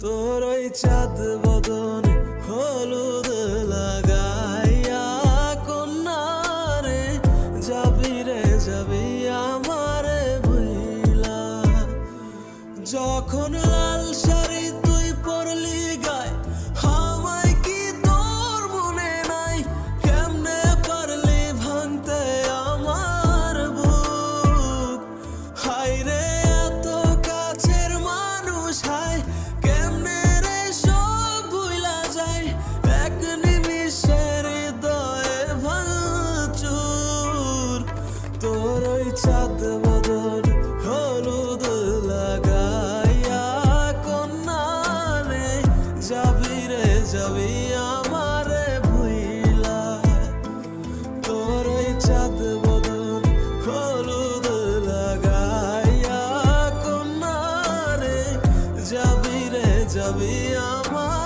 তোর ওই চাঁদ বদন হলুদ লাগাইয়া কন্যারে যাবি রে যাবি আমারে ভুইলা। যখন লাল শাড়ি তুই পরলি গায় আমায় কি তোর মনে নাই? কেমনে পারলি ভাঙতে আমার বুক? হায় রে এত কাছের মানুষ, হায় কেমনে রে সব ভুইলা যায়? এক নিমিষের হৃদয়ে ভাঙচুর। তোর ওই চাঁদ বদন হলুদ লাগাইয়া কন্যারে যাবি রে যাবি আমারে ভুইলা। তোর ওই চাঁদ বদন হলুদ লাগাইয়া কন্যারে যাবি রে যাবি আমার